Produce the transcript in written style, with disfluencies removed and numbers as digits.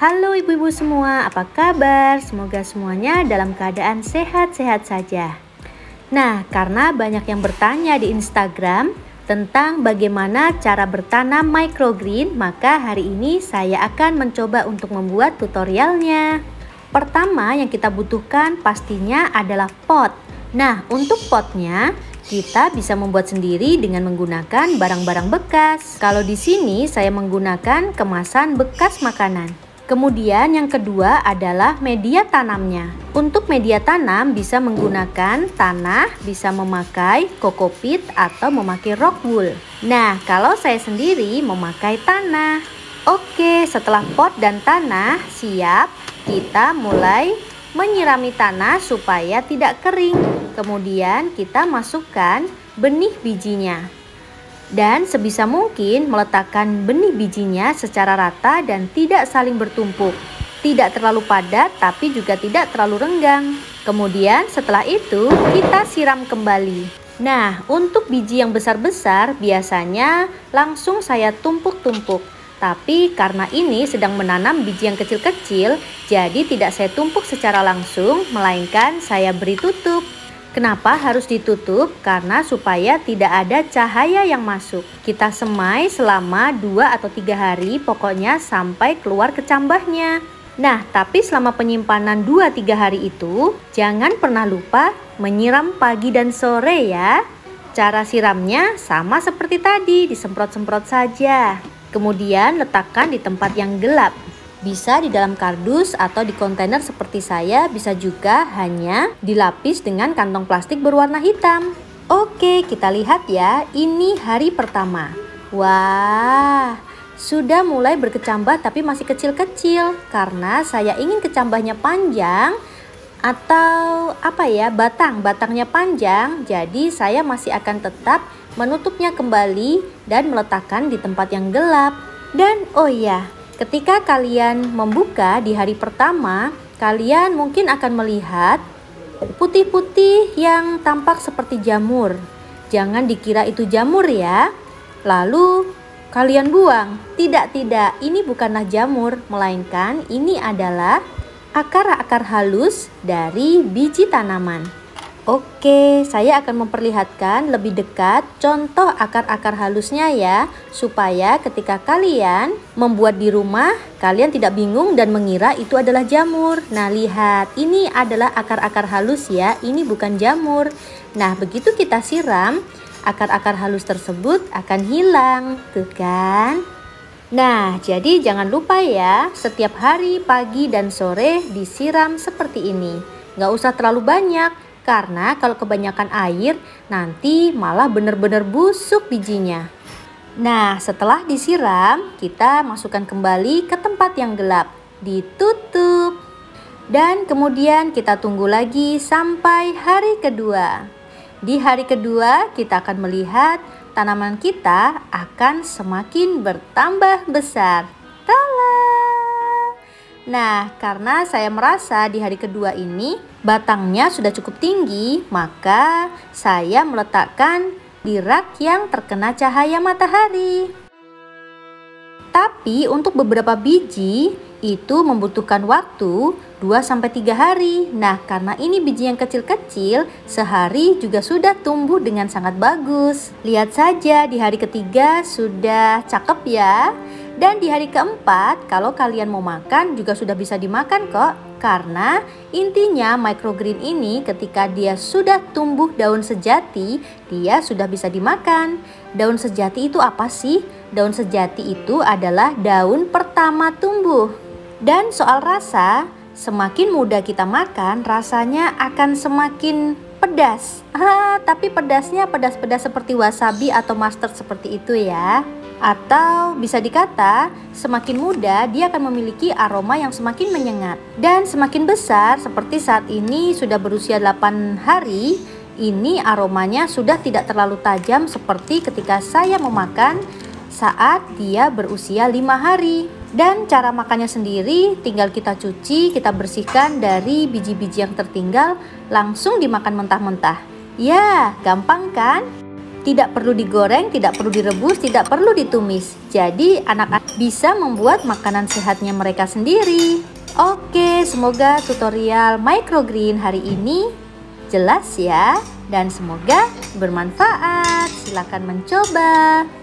Halo ibu-ibu semua, apa kabar? Semoga semuanya dalam keadaan sehat-sehat saja. Nah, karena banyak yang bertanya di Instagram tentang bagaimana cara bertanam microgreen, maka hari ini saya akan mencoba untuk membuat tutorialnya. Pertama yang kita butuhkan pastinya adalah pot. Nah, untuk potnya kita bisa membuat sendiri dengan menggunakan barang-barang bekas. Kalau di sini saya menggunakan kemasan bekas makanan. Kemudian yang kedua adalah media tanamnya. Untuk media tanam bisa menggunakan tanah, bisa memakai kokopit atau memakai rock wool. Nah, kalau saya sendiri memakai tanah. Oke, setelah pot dan tanah siap, kita mulai menyirami tanah supaya tidak kering. Kemudian kita masukkan benih bijinya. Dan sebisa mungkin meletakkan benih bijinya secara rata dan tidak saling bertumpuk. Tidak terlalu padat tapi juga tidak terlalu renggang. Kemudian setelah itu kita siram kembali. Nah, untuk biji yang besar-besar biasanya langsung saya tumpuk-tumpuk. Tapi karena ini sedang menanam biji yang kecil-kecil, jadi tidak saya tumpuk secara langsung, melainkan saya beri tutup. Kenapa harus ditutup? Karena supaya tidak ada cahaya yang masuk. Kita semai selama 2 atau 3 hari, pokoknya sampai keluar kecambahnya. Nah, tapi selama penyimpanan 2-3 hari itu, jangan pernah lupa menyiram pagi dan sore ya. Cara siramnya sama seperti tadi, disemprot-semprot saja. Kemudian letakkan di tempat yang gelap. Bisa di dalam kardus atau di kontainer seperti saya, bisa juga hanya dilapis dengan kantong plastik berwarna hitam. Oke, kita lihat ya, ini hari pertama. Wah, sudah mulai berkecambah tapi masih kecil-kecil. Karena saya ingin kecambahnya panjang atau batangnya panjang. Jadi saya masih akan tetap menutupnya kembali dan meletakkan di tempat yang gelap. Dan oh iya, ketika kalian membuka di hari pertama, kalian mungkin akan melihat putih-putih yang tampak seperti jamur. Jangan dikira itu jamur ya. Lalu kalian buang. Tidak, ini bukanlah jamur, melainkan ini adalah akar-akar halus dari biji tanaman. Oke, saya akan memperlihatkan lebih dekat contoh akar-akar halusnya ya, supaya ketika kalian membuat di rumah, kalian tidak bingung dan mengira itu adalah jamur. Nah, lihat, ini adalah akar-akar halus ya, ini bukan jamur. Nah, begitu kita siram, akar-akar halus tersebut akan hilang, tuh kan? Nah, jadi jangan lupa ya, setiap hari pagi dan sore disiram seperti ini. Nggak usah terlalu banyak. Karena kalau kebanyakan air nanti malah benar-benar busuk bijinya. Nah, setelah disiram, kita masukkan kembali ke tempat yang gelap. Ditutup. Dan kemudian kita tunggu lagi sampai hari kedua. Di hari kedua kita akan melihat tanaman kita akan semakin bertambah besar. Tada! Nah, karena saya merasa di hari kedua ini batangnya sudah cukup tinggi, maka saya meletakkan di rak yang terkena cahaya matahari. Tapi untuk beberapa biji itu membutuhkan waktu 2-3 hari. Nah, karena ini biji yang kecil-kecil, sehari juga sudah tumbuh dengan sangat bagus. Lihat saja di hari ketiga sudah cakep ya. Dan di hari keempat, kalau kalian mau makan juga sudah bisa dimakan kok. Karena intinya microgreen ini ketika dia sudah tumbuh daun sejati, dia sudah bisa dimakan. Daun sejati itu apa sih? Daun sejati itu adalah daun pertama tumbuh. Dan soal rasa, semakin mudah kita makan, rasanya akan semakin pedas. Tapi pedasnya pedas-pedas seperti wasabi atau mustard seperti itu ya. Atau bisa dikata semakin muda dia akan memiliki aroma yang semakin menyengat. Dan semakin besar seperti saat ini sudah berusia 8 hari, ini aromanya sudah tidak terlalu tajam seperti ketika saya memakan saat dia berusia 5 hari. Dan cara makannya sendiri tinggal kita cuci, kita bersihkan dari biji-biji yang tertinggal, langsung dimakan mentah-mentah. Ya, gampang kan? Tidak perlu digoreng, tidak perlu direbus, tidak perlu ditumis. Jadi anak-anak bisa membuat makanan sehatnya mereka sendiri. Oke, semoga tutorial microgreen hari ini jelas ya, dan semoga bermanfaat. Silakan mencoba.